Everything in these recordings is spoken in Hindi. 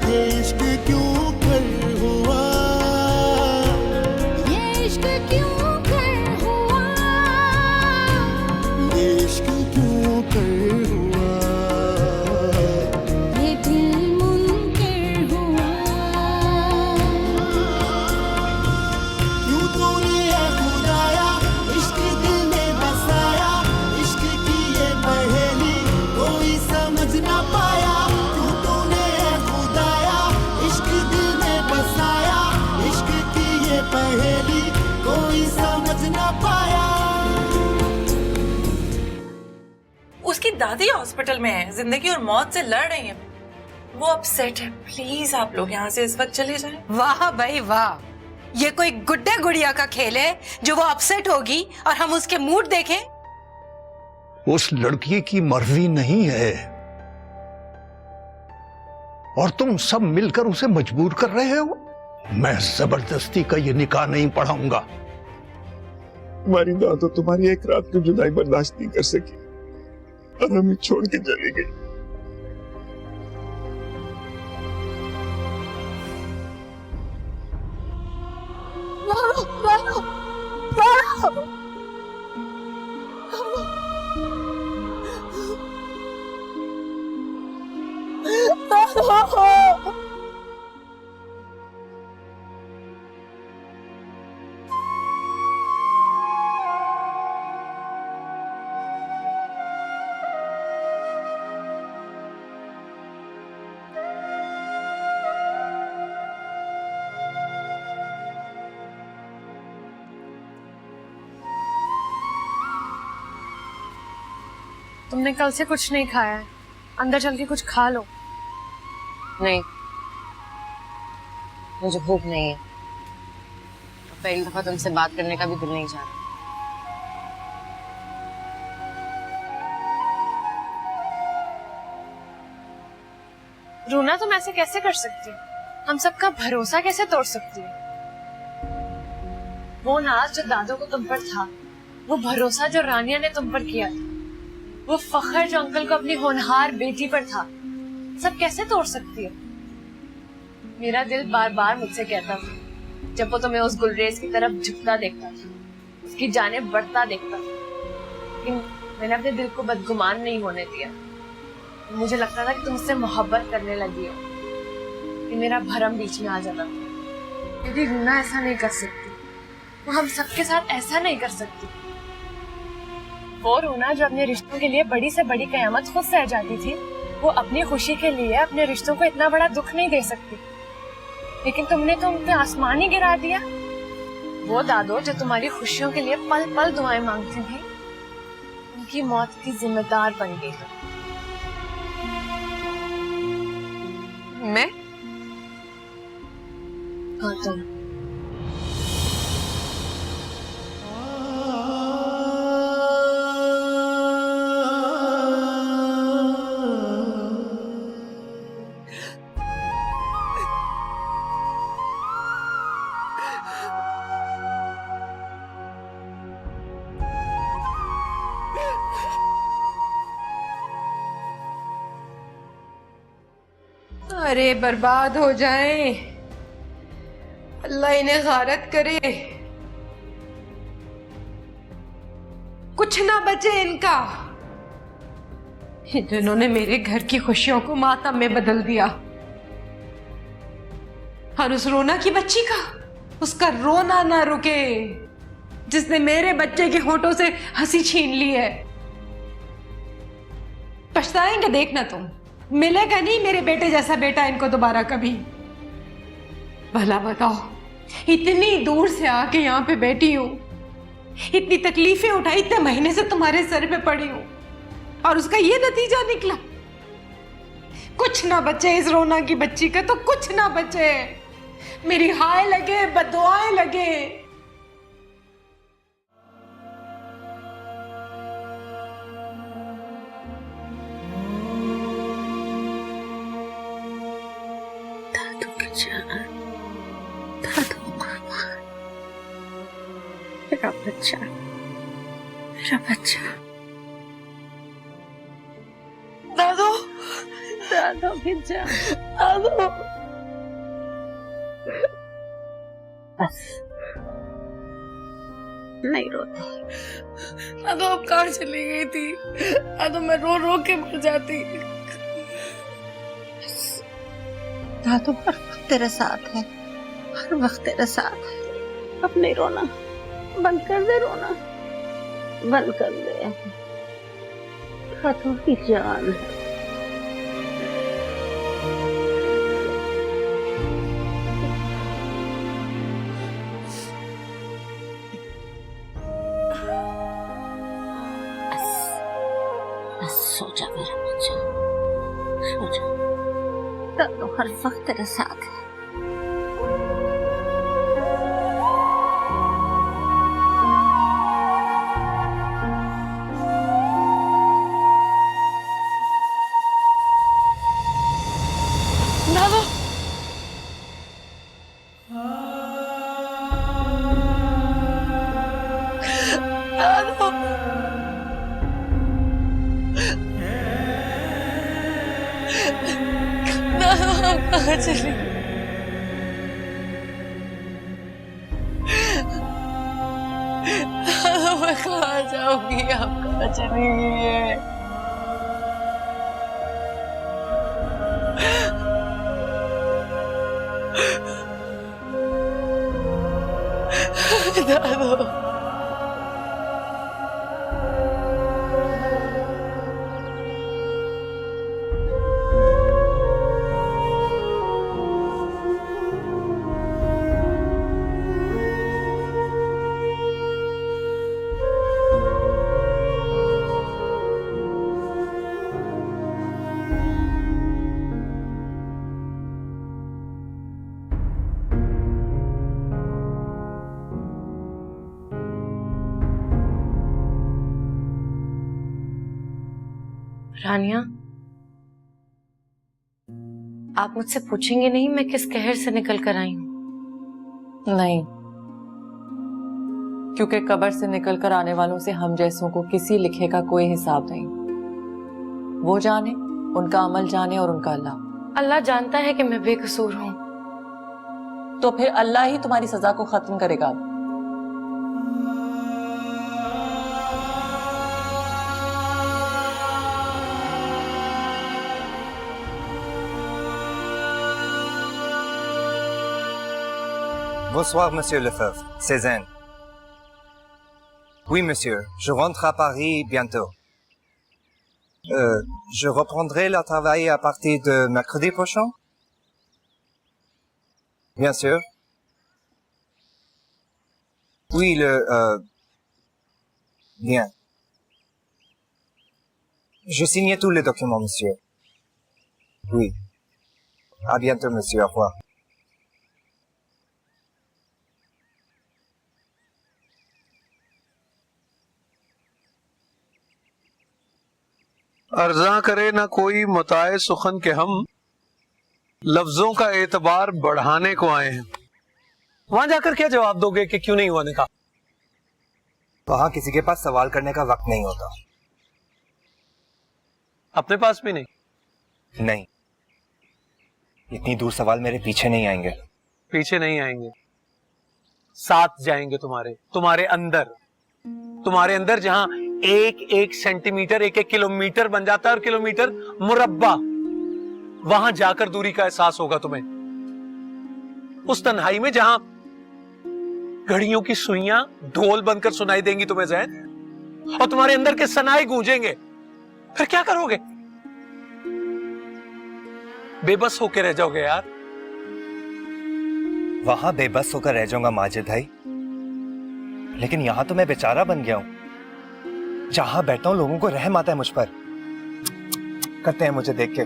ये इश्क क्यों कर हुआ, ये इश्क क्यों कर हुआ, ये इश्क क्यों कर हुआ, ये दिल मुनकिर हुआ। यूं तूने है खुदाया इश्क दिल में बसाया, इश्क की ये पहेली कोई समझ ना पाया। यूं तूने है खुदाया इश्क दिल में बसाया, इश्क की ये पहेली कोई समझ ना पाया। उसकी दादी हॉस्पिटल में है, जिंदगी और मौत से लड़ रही है। वो अपसेट है। प्लीज आप लोग यहाँ से इस वक्त चले जाएं। वाह भाई वाह, ये कोई गुड्डे गुड़िया का खेल है जो वो अपसेट होगी और हम उसके मूड देखें। उस लड़की की मर्जी नहीं है और तुम सब मिलकर उसे मजबूर कर रहे हो। मैं जबरदस्ती का ये निकाह नहीं पढ़ाऊंगा। तुम्हारी दादो तुम्हारी एक रात की जुदाई बर्दाश्त नहीं कर सकी और हमें छोड़ के चली गई। तुमने कल से कुछ नहीं खाया है, अंदर चल के कुछ खा लो। नहीं, मुझे भूख नहीं है। और पहली दफा तुमसे बात करने का भी दिल नहीं चाह रहा। रूना, तुम ऐसे कैसे कर सकती हो? हम सबका भरोसा कैसे तोड़ सकती हो? वो नाज जो दादो को तुम पर था, वो भरोसा जो रानिया ने तुम पर किया था, वो फखर जो अंकल को अपनी होनहार बेटी पर था, सब कैसे तोड़ सकती है? मेरा दिल बार बार मुझसे कहता था, जब वो तुम्हें उस गुलरेज की तरफ झुकता देखता था, उसकी जानिब बढ़ता देखता था, लेकिन मैंने अपने दिल को बदगुमान नहीं होने दिया। मुझे लगता था कि तुम उससे मोहब्बत करने लगी हो, कि मेरा भरम बीच में आ जाता था। यदि रूना ऐसा नहीं कर सकती, वो हम सबके साथ ऐसा नहीं कर सकती। वो रूना जो अपने रिश्तों के लिए बड़ी से बड़ी कयामत खुद सह जाती थी, वो अपनी खुशी के लिए अपने रिश्तों को इतना बड़ा दुख नहीं दे सकती। लेकिन तुमने तो उन पे आसमान ही गिरा दिया। वो दादो जो तुम्हारी खुशियों के लिए पल पल दुआएं मांगती थी, उनकी मौत की जिम्मेदार बन गई हो। मैं? हाँ, तुम। अरे बर्बाद हो जाएं, अल्लाह इन्हें गारत करे, कुछ ना बचे इनका। जिन्होंने मेरे घर की खुशियों को मातम में बदल दिया, और उस रोना की बच्ची का, उसका रोना ना रुके, जिसने मेरे बच्चे के होठों से हंसी छीन ली है। पछताएंगे देखना तुम, मिलेगा नहीं मेरे बेटे जैसा बेटा इनको दोबारा कभी। भला बताओ, इतनी दूर से आके यहाँ पे बैठी हूँ, इतनी तकलीफें उठाई, इतने महीने से तुम्हारे सर पे पड़ी हूँ, और उसका ये नतीजा निकला। कुछ ना बचे इस रोना की बच्ची का, तो कुछ ना बचे। मेरी हाय लगे, बदुआएं लगे। मेरा बच्चा, मेरा बच्चा। दादो, दादो बच्चा, दादो। बस नहीं रोती। ना तो अब कहाँ चली गई थी, ना तो मैं रो रो के मर जाती। दादू हर वक्त तेरे साथ है, हर वक्त तेरे साथ है। अब नहीं रोना, बंद कर दे रोना, बंद कर दे। दादू की जान है। बस सो जा मेरा बच्चा, सो जा। दादू हर वक्त तेरे साथ है। दादू दादू दादू हम कहाँ चली गई? दादू मैं कहाँ जाऊंगी, आप कहाँ चली गई है? दादू रानिया, आप मुझसे पूछेंगे नहीं मैं किस कहर से निकल कर आई हूँ? नहीं, क्योंकि कब्र से निकल कर आने वालों से हम जैसों को किसी लिखे का कोई हिसाब नहीं। वो जाने, उनका अमल जाने और उनका अल्लाह। अल्लाह जानता है कि मैं बेकसूर हूँ। तो फिर अल्लाह ही तुम्हारी सजा को खत्म करेगा। Bonsoir, Monsieur Lefebvre. C'est Zen. Oui, monsieur. Je rentre à Paris bientôt. Je reprendrai le travail à partir de mercredi prochain? Bien sûr. Oui, bien. Je signe tous les documents, monsieur. Oui. À bientôt, monsieur. Au revoir. अर्जा करे ना कोई मताए सुखन के हम लफ्जों का एतबार बढ़ाने को आए हैं। वहां जाकर क्या जवाब दोगे कि क्यों नहीं हुआ निकाह? वहां किसी के पास सवाल करने का वक्त नहीं होता। अपने पास भी नहीं? नहीं, इतनी दूर सवाल मेरे पीछे नहीं आएंगे। पीछे नहीं आएंगे, साथ जाएंगे तुम्हारे अंदर जहां एक एक सेंटीमीटर एक एक किलोमीटर बन जाता है और किलोमीटर मुरब्बा, वहां जाकर दूरी का एहसास होगा तुम्हें। उस तन्हाई में जहां घड़ियों की सुइयां ढोल बनकर सुनाई देंगी तुम्हें ज़ैन, और तुम्हारे अंदर के सनाए गूंजेंगे। फिर क्या करोगे? बेबस होकर रह जाओगे यार। वहां बेबस होकर रह जाऊंगा माजिद भाई, लेकिन यहां तो मैं बेचारा बन गया हूं। जहां बैठा हूं लोगों को रहम आता है मुझ पर, करते हैं मुझे देख के।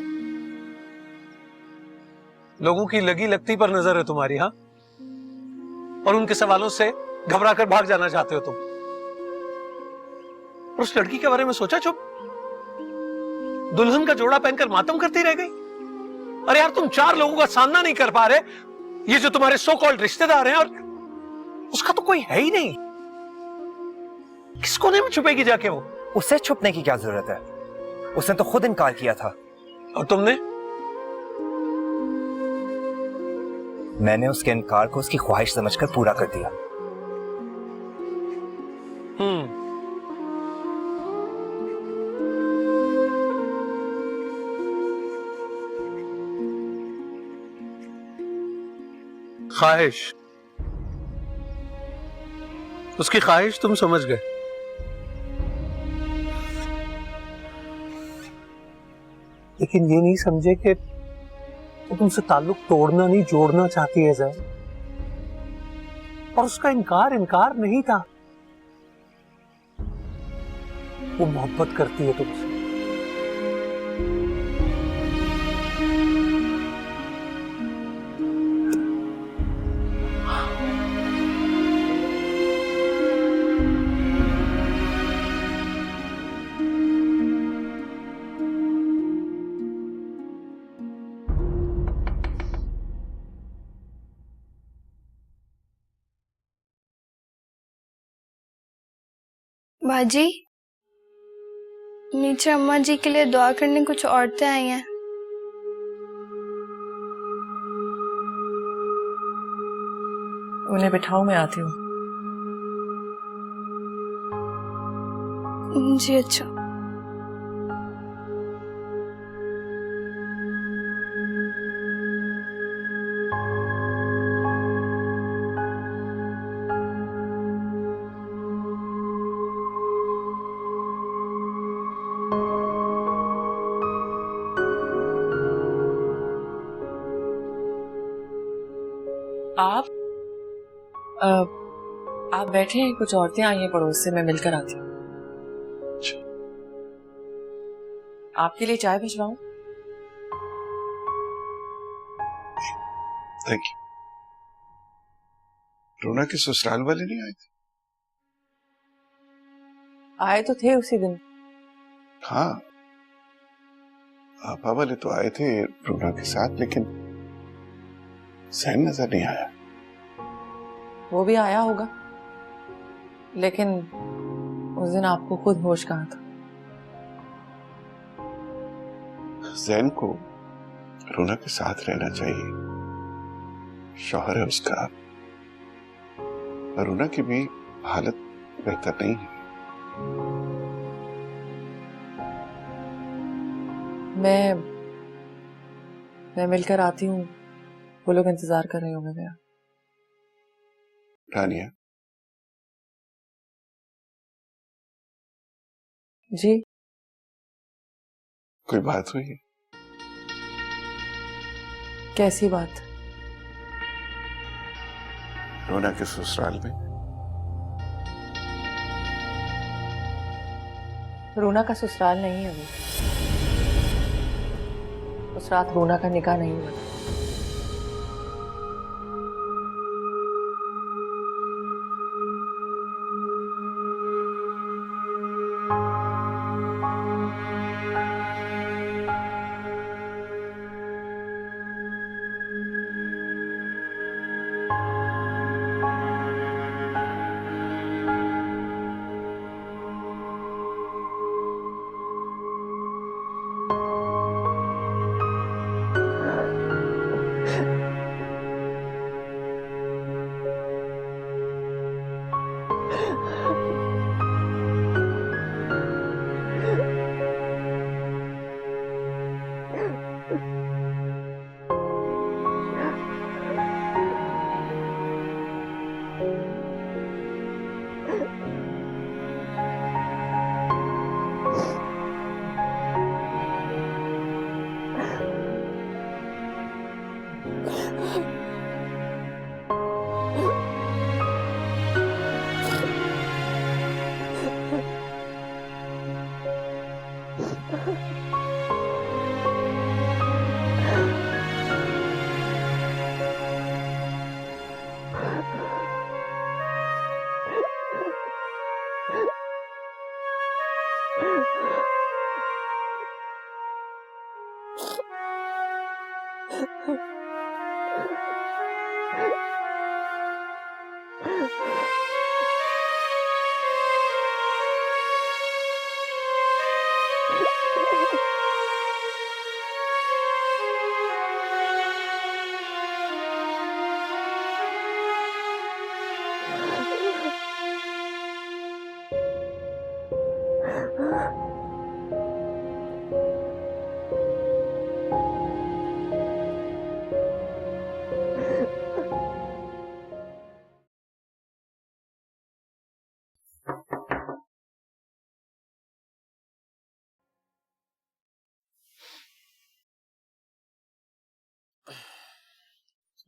लोगों की लगी लगती पर नजर है तुम्हारी, हाँ? और उनके सवालों से घबरा कर भाग जाना चाहते हो तुम। और उस लड़की के बारे में सोचा चुप? दुल्हन का जोड़ा पहनकर मातम करती रह गई। अरे यार, तुम 4 लोगों का सामना नहीं कर पा रहे, ये जो तुम्हारे सो कॉल्ड रिश्तेदार हैं, और उसका तो कोई है ही नहीं। किस कोने में छुपेगी जाके वो? उसे छुपने की क्या जरूरत है? उसने तो खुद इनकार किया था। और तुमने? मैंने उसके इनकार को उसकी ख्वाहिश समझकर पूरा कर दिया। ख्वाहिश, उसकी ख्वाहिश तुम समझ गए। लेकिन ये नहीं समझे कि वो तुमसे ताल्लुक तोड़ना नहीं जोड़ना चाहती है जैन। और उसका इनकार नहीं था। वो मोहब्बत करती है तुमसे। बाजी, नीचे अम्मा जी के लिए दुआ करने कुछ औरतें आई हैं। उन्हें बिठाओ, मैं आती हूँ। जी अच्छा। आप बैठे हैं, कुछ औरतें आई हैं पड़ोस से, मैं मिलकर आती हूँ। आपके लिए चाय भिजवाऊं? Thank you. रोना के ससुराल वाले नहीं आए थे? आए तो थे उसी दिन। हाँ, आपा वाले तो आए थे रोना के साथ, लेकिन सैन नजर नहीं आया। वो भी आया होगा, लेकिन उस दिन आपको खुद होश कहा था। जैन को रोना के साथ रहना चाहिए, शौहर है उसका। रोना की भी हालत बेहतर नहीं है। मैं मिलकर आती हूँ, वो लोग इंतजार कर रहे होंगे मेरा। रानिया जी, कोई बात हुई? कैसी बात? रोना के ससुराल में। रोना का ससुराल नहीं है वो। उस रात रोना का निकाह नहीं हुआ।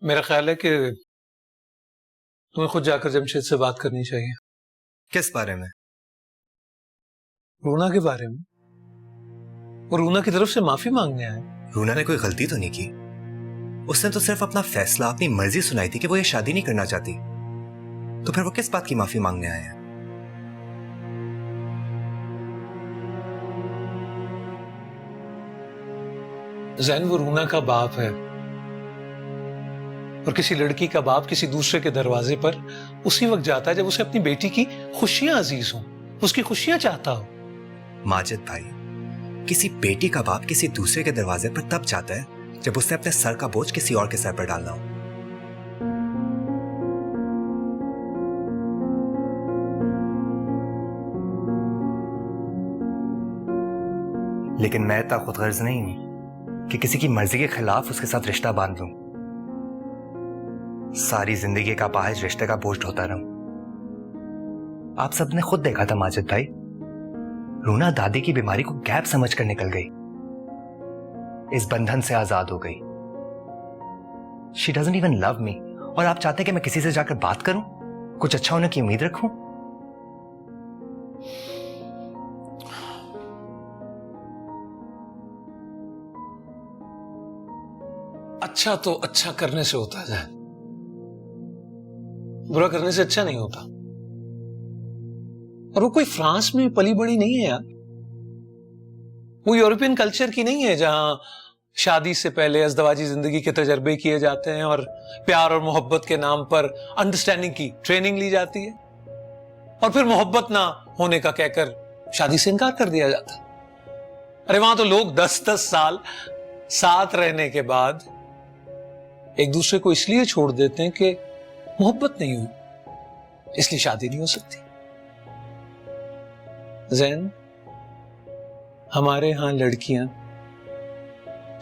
मेरा ख्याल है कि तुम्हें खुद जाकर जमशेद से बात करनी चाहिए। किस बारे में? रूना के बारे में। वो रूना की तरफ से माफी मांगने आए। रूना ने कोई गलती तो नहीं की। उसने तो सिर्फ अपना फैसला, अपनी मर्जी सुनाई थी कि वो ये शादी नहीं करना चाहती। तो फिर वो किस बात की माफी मांगने आए हैं? जैन, वो रूना का बाप है, और किसी लड़की का बाप किसी दूसरे के दरवाजे पर उसी वक्त जाता है जब उसे अपनी बेटी की खुशियां अजीज हों, उसकी खुशियां चाहता हो। माजिद भाई, किसी बेटी का बाप किसी दूसरे के दरवाजे पर तब जाता है जब उसने अपने सर का बोझ किसी और के सर पर डालना हो। लेकिन मैं इतना खुदगर्ज नहीं हूं कि किसी की मर्जी के खिलाफ उसके साथ रिश्ता बांध लूं। सारी जिंदगी का अपाहिज रिश्ते का बोझ ढोता रहूं। आप सबने खुद देखा था माजिद भाई, रूना दादी की बीमारी को गैप समझकर निकल गई, इस बंधन से आजाद हो गई। She doesn't even love me, और आप चाहते कि मैं किसी से जाकर बात करूं, कुछ अच्छा होने की उम्मीद रखूं? अच्छा तो अच्छा करने से होता है, बुरा करने से अच्छा नहीं होता। और वो कोई फ्रांस में पली बड़ी नहीं है यार, वो यूरोपियन कल्चर की नहीं है जहां शादी से पहले अज़दवाजी जिंदगी के तजर्बे किए जाते हैं और प्यार और मोहब्बत के नाम पर अंडरस्टैंडिंग की ट्रेनिंग ली जाती है, और फिर मोहब्बत ना होने का कहकर शादी से इनकार कर दिया जाता है। अरे वहां तो लोग 10-10 साल साथ रहने के बाद एक दूसरे को इसलिए छोड़ देते हैं कि मोहब्बत नहीं हुई, इसलिए शादी नहीं हो सकती। जैन, हमारे यहां लड़कियां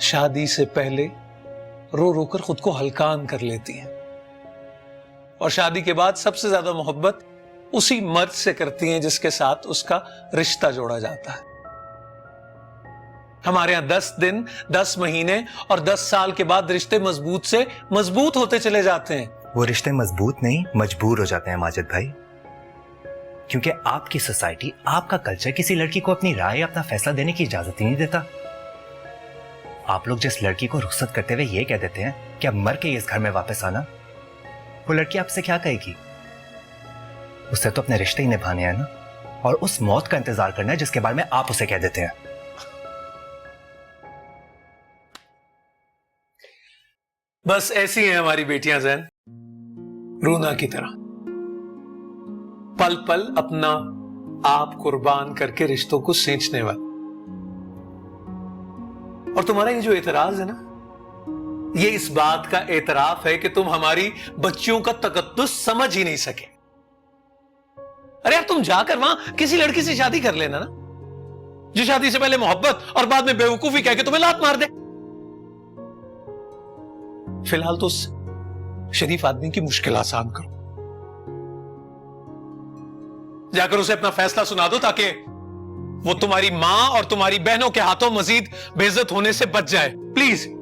शादी से पहले रो रो कर खुद को हल्कान कर लेती हैं, और शादी के बाद सबसे ज्यादा मोहब्बत उसी मर्द से करती हैं जिसके साथ उसका रिश्ता जोड़ा जाता है। हमारे यहां 10 दिन, 10 महीने और 10 साल के बाद रिश्ते मजबूत से मजबूत होते चले जाते हैं। वो रिश्ते मजबूत नहीं, मजबूर हो जाते हैं माजिद भाई, क्योंकि आपकी सोसाइटी, आपका कल्चर किसी लड़की को अपनी राय, अपना फैसला देने की इजाजत ही नहीं देता। आप लोग जिस लड़की को रुखसत करते हुए ये कह देते हैं कि अब मर के इस घर में वापस आना, वो लड़की आपसे क्या कहेगी? उससे तो अपने रिश्ते ही निभाने हैं ना, और उस मौत का इंतजार करना है जिसके बारे में आप उसे कह देते हैं। बस ऐसी हैं हमारी बेटियां जैन, रूना की तरह, पल पल अपना आप कुर्बान करके रिश्तों को सींचने वाली। और तुम्हारा ये जो एतराज है ना, ये इस बात का एतराफ है कि तुम हमारी बच्चियों का तकद्दुस समझ ही नहीं सके। अरे यार, तुम जाकर वहां किसी लड़की से शादी कर लेना ना, जो शादी से पहले मोहब्बत और बाद में बेवकूफी कह के तुम्हें लात मार दे। फिलहाल तो उस शरीफ आदमी की मुश्किल आसान करो, जाकर उसे अपना फैसला सुना दो ताकि वो तुम्हारी मां और तुम्हारी बहनों के हाथों मजीद बेइज्जत होने से बच जाए, प्लीज।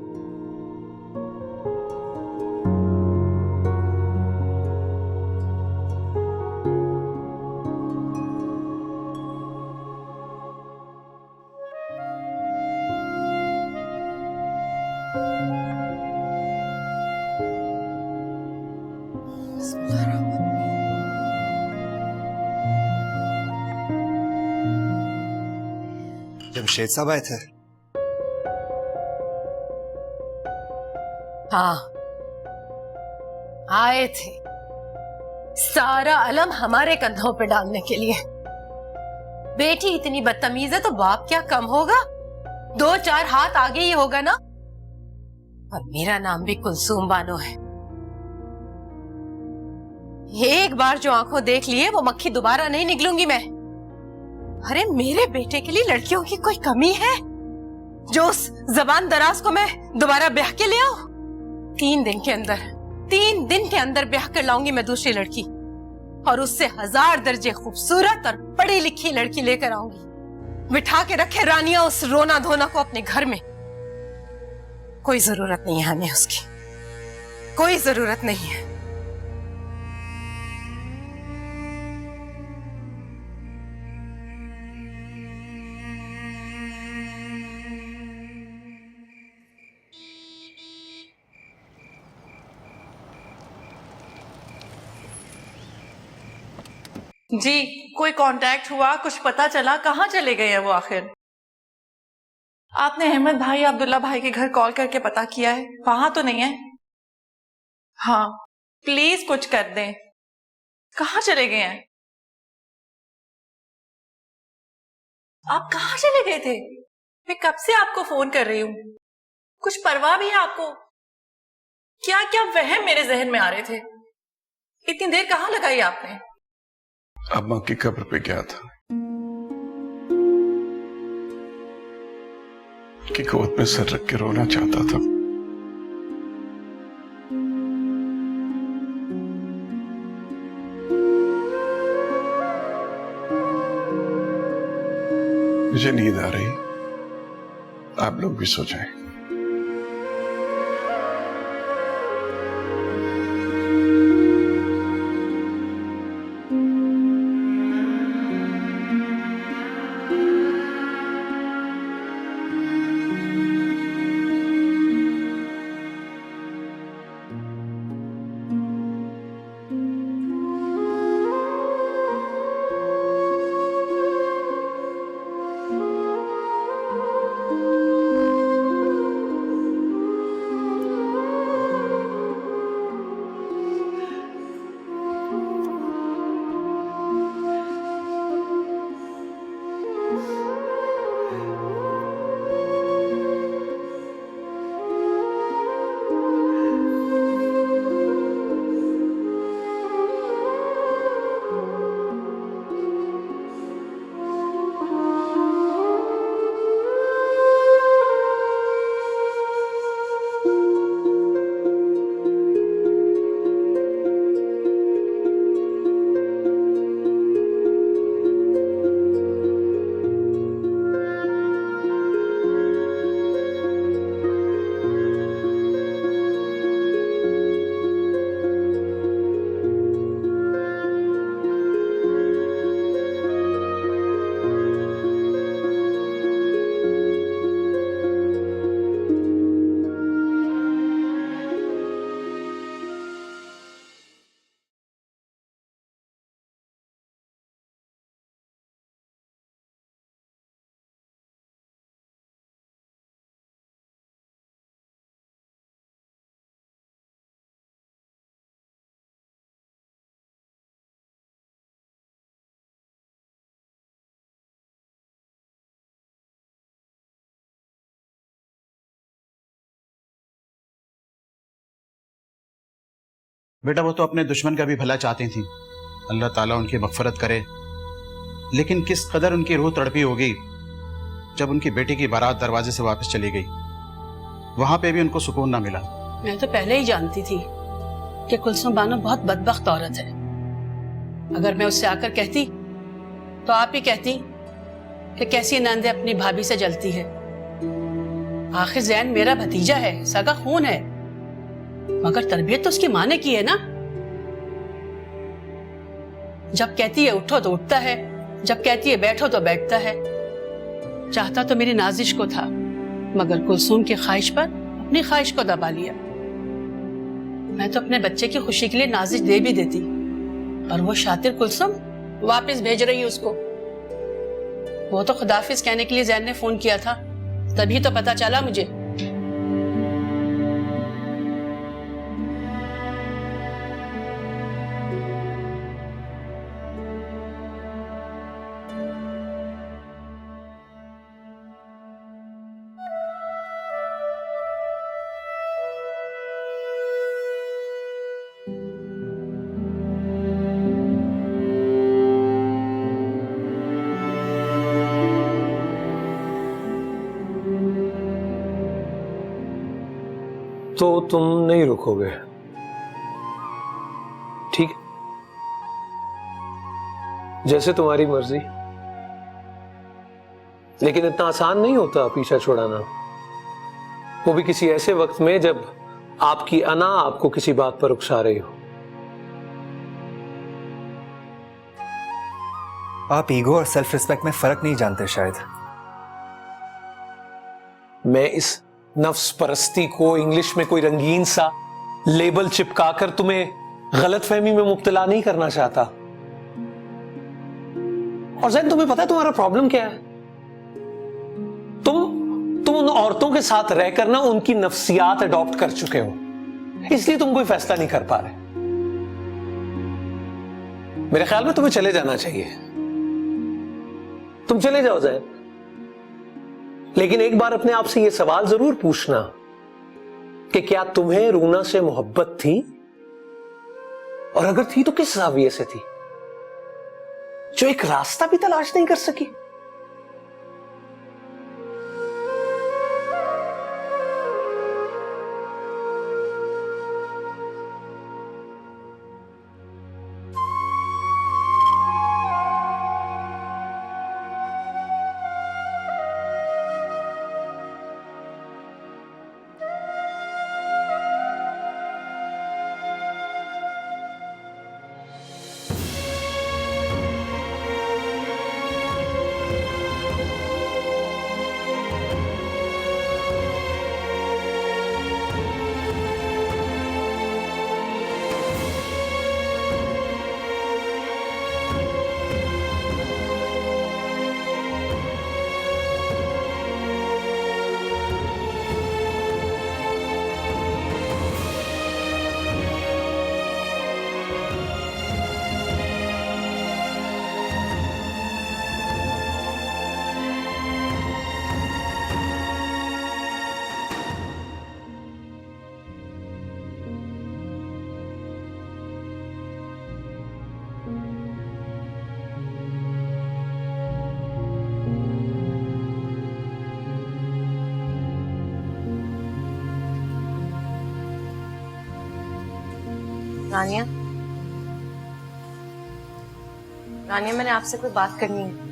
जमशेद साहब आए थे? हाँ, आए थे, सारा अलम हमारे कंधों पे डालने के लिए। बेटी इतनी बदतमीज है तो बाप क्या कम होगा, 2-4 हाथ आगे ही होगा ना। और मेरा नाम भी कुलसूम बानो है। एक बार जो आंखों देख लिए वो मक्खी दोबारा नहीं निकलूंगी मैं। अरे मेरे बेटे के लिए लड़कियों की कोई कमी है जो उस जबान दराज को मैं दोबारा ब्याह के ले आऊं? 3 दिन के अंदर ब्याह कर लाऊंगी मैं दूसरी लड़की, और उससे 1000 दर्जे खूबसूरत और पढ़ी लिखी लड़की लेकर आऊंगी। बिठा के रखे रानिया उस रोना धोना को अपने घर में। कोई जरूरत नहीं है हमें उसकी। कोई जरूरत नहीं है। जी, कोई कांटेक्ट हुआ? कुछ पता चला? कहाँ चले गए हैं वो आखिर? आपने अहमद भाई अब्दुल्ला भाई के घर कॉल करके पता किया है? वहां तो नहीं है? हाँ, प्लीज कुछ कर दें। कहाँ चले गए हैं? आप कहाँ चले गए थे? मैं कब से आपको फोन कर रही हूँ। कुछ परवाह भी है आपको? क्या क्या वहम मेरे जहन में आ रहे थे? इतनी देर कहाँ लगाई आपने? अम्मा की कब्र पे गया था, कि गोद में सर रख के रोना चाहता था। मुझे नींद आ रही, आप लोग भी सो जाएं। बेटा वो तो अपने दुश्मन का भी भला चाहती थी, अल्लाह ताला उनकी मग़फ़िरत करे। लेकिन किस कदर उनकी रूह तड़पी होगी जब उनकी बेटी की बारात दरवाजे से वापस चली गई। वहां पे भी उनको सुकून ना मिला। मैं तो पहले ही जानती थी कि कुलसुम बानो बहुत बदबख्त औरत है। अगर मैं उससे आकर कहती तो आप ही कहती कि कैसी नंदे अपनी भाभी से जलती है। आखिर जैन मेरा भतीजा है, सगा खून है, मगर तरबियत तो उसकी माँ ने की है ना। जब कहती है उठो तो उठता है, जब कहती है बैठो तो बैठता है। चाहता तो मेरी नाजिश को था, मगर कुलसुम की ख्वाहिश पर अपनी ख्वाहिश को दबा लिया। मैं तो अपने बच्चे की खुशी के लिए नाजिश दे भी देती, पर वो शातिर कुलसुम वापस भेज रही है उसको। वो तो खुदाफिज कहने के लिए जैन ने फोन किया था, तभी तो पता चला मुझे। तो तुम नहीं रुकोगे, ठीक है? जैसे तुम्हारी मर्जी, लेकिन इतना आसान नहीं होता पीछा छुड़ाना, वो भी किसी ऐसे वक्त में जब आपकी अना आपको किसी बात पर उकसा रही हो। आप ईगो और सेल्फ रिस्पेक्ट में फर्क नहीं जानते शायद। मैं इस नफ्स परस्ती को इंग्लिश में कोई रंगीन सा लेबल चिपकाकर तुम्हें गलतफहमी में मुब्तला नहीं करना चाहता। और जैन, तुम्हें पता है तुम्हारा प्रॉब्लम क्या है? तुम उन औरतों के साथ रहकर ना उनकी नफ्सियात अडॉप्ट कर चुके हो, इसलिए तुम कोई फैसला नहीं कर पा रहे। मेरे ख्याल में तुम्हें चले जाना चाहिए। तुम चले जाओ जैन, लेकिन एक बार अपने आप से यह सवाल जरूर पूछना कि क्या तुम्हें रूना से मोहब्बत थी, और अगर थी तो किस जाविये से थी, जो एक रास्ता भी तलाश नहीं कर सकी। रानिया, रानिया, मैंने आपसे कोई बात करनी है।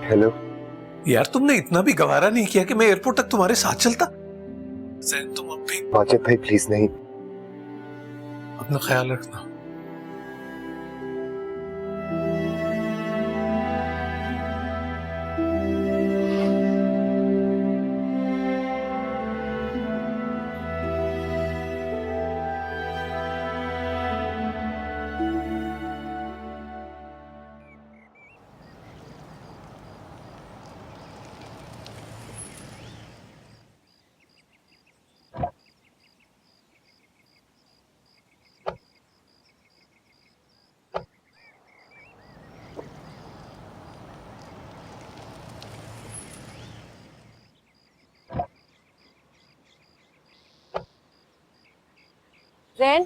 हेलो यार, तुमने इतना भी गवारा नहीं किया कि मैं एयरपोर्ट तक तुम्हारे साथ चलता। जैन, तुम अब भी माजिद भाई प्लीज नहीं। अपना ख्याल रखना। जैन,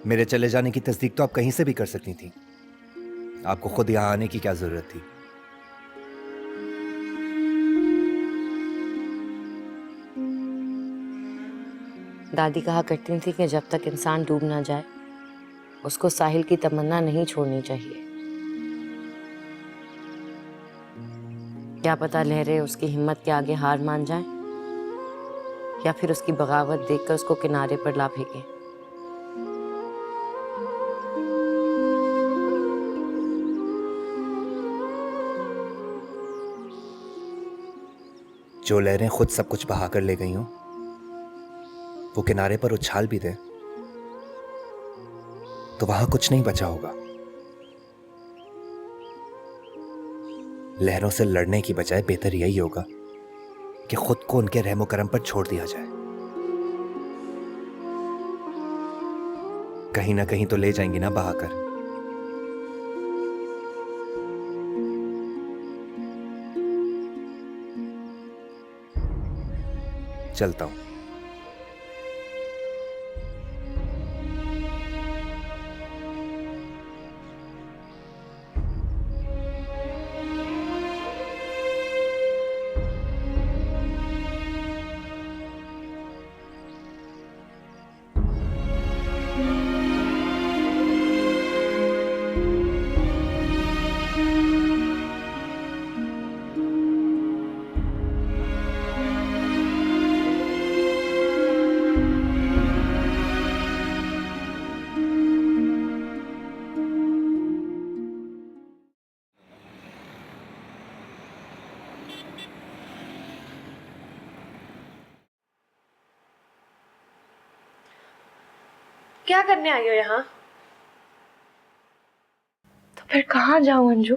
मेरे चले जाने की तस्दीक तो आप कहीं से भी कर सकती थी। आपको खुद यहां आने की क्या जरूरत थी? दादी कहा करती थी कि जब तक इंसान डूब ना जाए उसको साहिल की तमन्ना नहीं छोड़नी चाहिए। क्या पता लहरें उसकी हिम्मत के आगे हार मान जाएं, या फिर उसकी बगावत देखकर उसको किनारे पर ला फेंके। जो लहरें खुद सब कुछ बहा कर ले गई हों, वो किनारे पर उछाल भी दे तो वहां कुछ नहीं बचा होगा। लहरों से लड़ने की बजाय बेहतर यही होगा कि खुद को उनके रहमो करम पर छोड़ दिया जाए। कहीं ना कहीं तो ले जाएंगी ना बहाकर। चलता हूं। क्या करने आई हो यहाँ? तो फिर कहाँ जाऊं अंजू?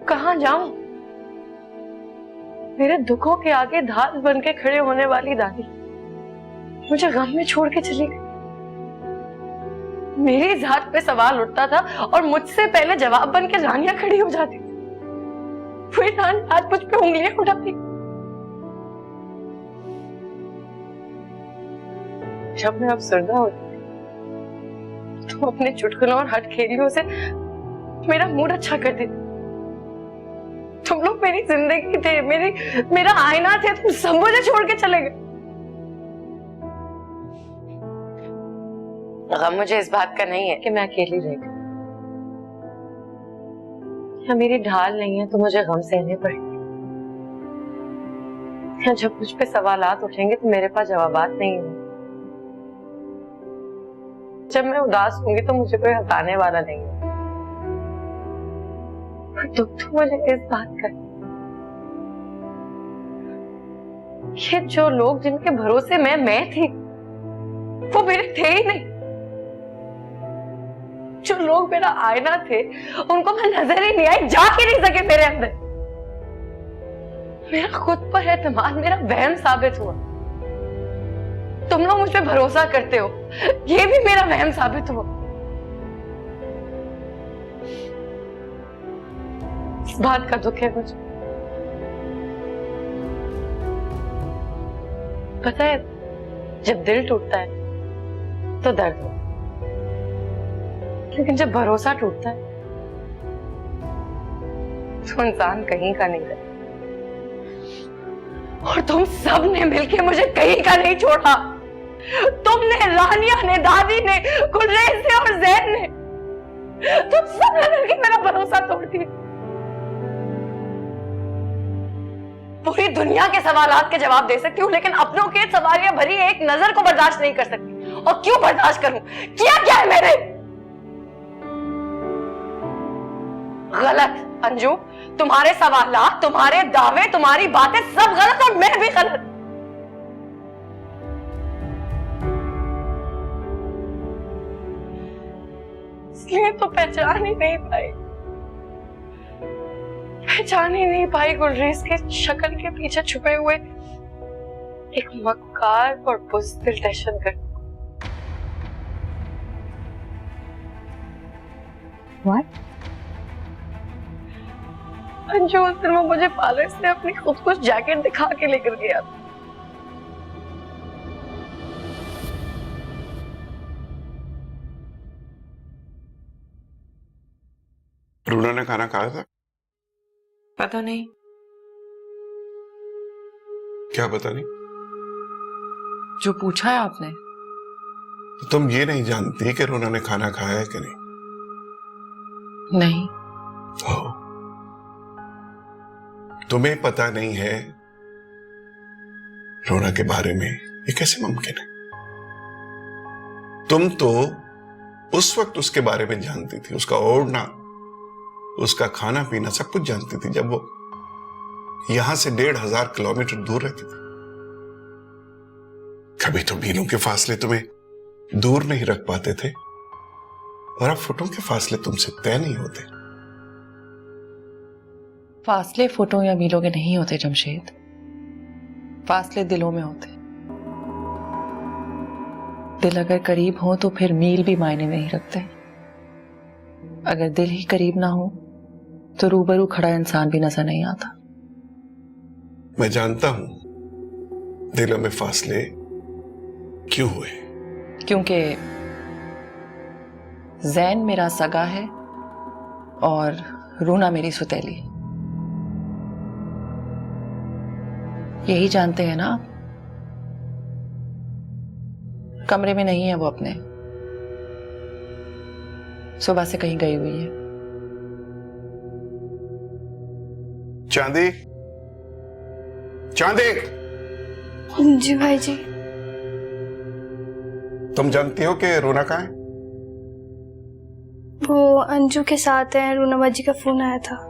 कहाँ जाऊं? मेरे दुखों के आगे ढाल बन के खड़े होने वाली दादी मुझे गम में छोड़ के चली गई। मेरी जात पे सवाल उठता था और मुझसे पहले जवाब बन के रानियां खड़ी हो जाती। फिर आज मुझ पे उंगलियां उठाती। जब मैं अफसरदा होती तो अपने चुटकुलों और हट खेलियों से मेरा मूड अच्छा कर देती। तुम लोग मेरी जिंदगी थे, मेरा आईना थे, तुम सब मुझे छोड़ के चले गए। गम मुझे इस बात का नहीं है कि मैं अकेली रह गई, या मेरी ढाल नहीं है तो मुझे गम सहने पड़ेंगे, या जब मुझ पे सवालात उठेंगे तो मेरे पास जवाबात नहीं है। जब मैं उदास होंगी तो मुझे कोई हंसाने वाला नहीं है। पर दुख तो मुझे इस बात का, ये जो लोग जिनके भरोसे मैं थी वो मेरे थे ही नहीं। जो लोग मेरा आईना थे उनको मैं नजर ही नहीं आई, जा ही नहीं सके मेरे अंदर। मेरा खुद पर एतमाद मेरा वहम साबित हुआ। तुम लोग मुझ पे भरोसा करते हो, ये भी मेरा वहम साबित हुआ। इस बात का दुख है मुझे। पता है, जब दिल टूटता है तो दर्द होता है, लेकिन जब भरोसा टूटता है तो इंसान कहीं का नहीं रहता। और तुम सब ने मिलके मुझे कहीं का नहीं छोड़ा। तुमने, रानिया ने, दादी ने, गुलरेज ने और जैन ने, तुम सब ने मिलके मेरा भरोसा तोड़ दिया। पूरी दुनिया के सवालात के जवाब दे सकती हूँ, लेकिन अपनों के सवालिया भरी एक नजर को बर्दाश्त नहीं कर सकती। और क्यों बर्दाश्त करूं? किया क्या है मैंने? गलत अंजू, तुम्हारे सवालात, तुम्हारे दावे, तुम्हारी बातें सब गलत और मैं भी गलत। इसलिए तो पहचान ही नहीं पाई गुलरेज के शक्ल के पीछे छुपे हुए एक मक्कार और बुज़दिल दहशतगर्द। What? अंजू, उस दिन वो मुझे पार्लर से अपनी खुद कुछ जैकेट दिखा के लेकर गया था। रूना ने खाना खाया था? पता नहीं। क्या पता नहीं? जो पूछा है आपने। तो तुम ये नहीं जानती कि रूना ने खाना खाया है कि नहीं? नहीं। तुम्हें पता नहीं है रूना के बारे में? ये कैसे मुमकिन है? तुम तो उस वक्त उसके बारे में जानती थी, उसका ओढ़ना, उसका खाना पीना सब कुछ जानती थी जब वो यहां से 1500 किलोमीटर दूर रहते थे। कभी तो मीलों के फासले तुम्हें दूर नहीं रख पाते थे, और अब फुटों के फासले तुमसे तय नहीं होते। फासले फुटों या मीलों के नहीं होते जमशेद, फासले दिलों में होते। दिल अगर करीब हो तो फिर मील भी मायने नहीं रखते। अगर दिल ही करीब ना हो तो रूबरू खड़ा इंसान भी नजर नहीं आता। मैं जानता हूं दिलों में फासले क्यों हुए। क्योंकि जैन मेरा सगा है और रूना मेरी सुतेली। यही जानते हैं ना आप? कमरे में नहीं है वो अपने, सुबह से कहीं गई हुई है। चांदी, चांदी। जी भाई जी। तुम जानती हो कि रूना कहाँ है? वो अंजू के साथ है, रूना बाजी का फोन आया था।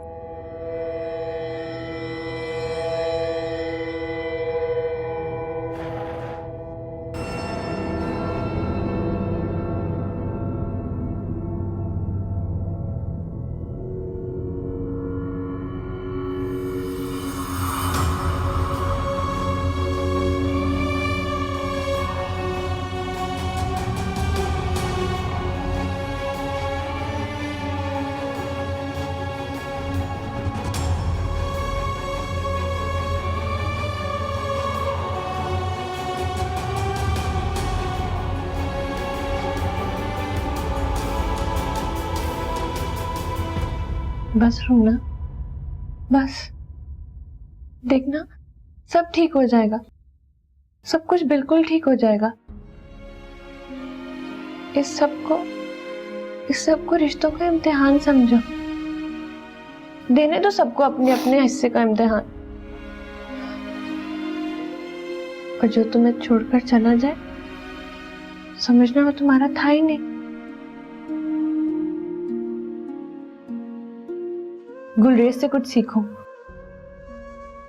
बस रूना, बस देखना सब ठीक हो जाएगा, सब कुछ बिल्कुल ठीक हो जाएगा। इस सबको रिश्तों का इम्तिहान समझो। देने दो सबको अपने अपने हिस्से का इम्तिहान। और जो तुम्हें छोड़कर चला जाए समझना वो तुम्हारा था ही नहीं। गुलरेज से कुछ सीखो।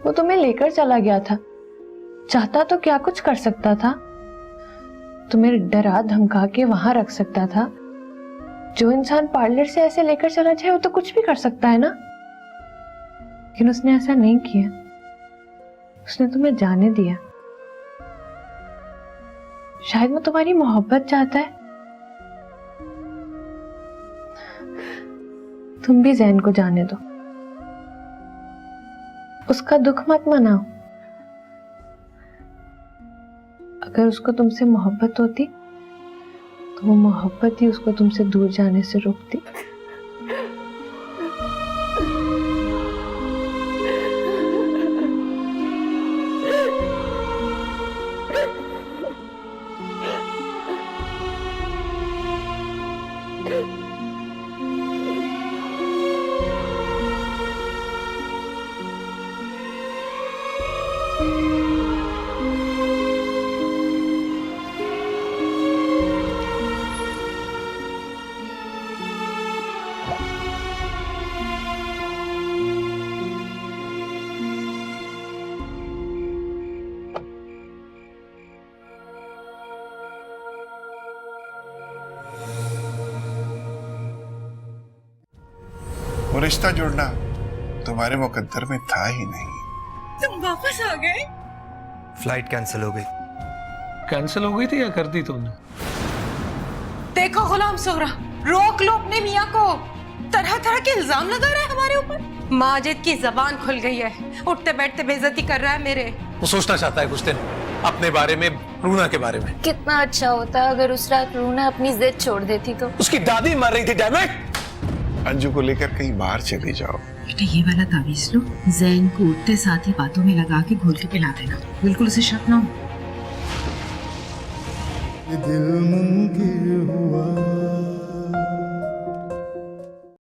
वो तुम्हें लेकर चला गया था, चाहता तो क्या कुछ कर सकता था। तुम्हें डरा धमका के वहां रख सकता था। जो इंसान पार्लर से ऐसे लेकर चला जाए वो तो कुछ भी कर सकता है ना, लेकिन उसने ऐसा नहीं किया। उसने तुम्हें जाने दिया। शायद वो तुम्हारी मोहब्बत चाहता है। तुम भी जैन को जाने दो, उसका दुख मत मनाओ। अगर उसको तुमसे मोहब्बत होती तो वो मोहब्बत ही उसको तुमसे दूर जाने से रोकती। वो रिश्ता जोड़ना तुम्हारे मुकद्दर में था ही नहीं। तुम वापस आ गए? फ्लाइट कैंसिल हो गई। कैंसिल हो गई थी या कर दी तुमने? देखो गुलाम सोहरा, रोक लो अपने मियाँ को। तरह तरह के इल्जाम लगा रहा है हमारे ऊपर। माजिद की जबान खुल गई है, उठते बैठते बेइज्जती कर रहा है मेरे। वो सोचना चाहता है कुछ दिन अपने बारे में, रूना के बारे में। कितना अच्छा होता अगर उस रात रूना अपनी जिद छोड़ देती तो। उसकी दादी मर रही थी। Damn it! अंजू को लेकर कहीं बाहर चली जाओ। बेटा ये वाला तावीज लो, जैन को उठते साथ ही बातों में लगा के घोल के पिला देना, बिल्कुल उसे शक ना हो। दिल मुनकिर हुआ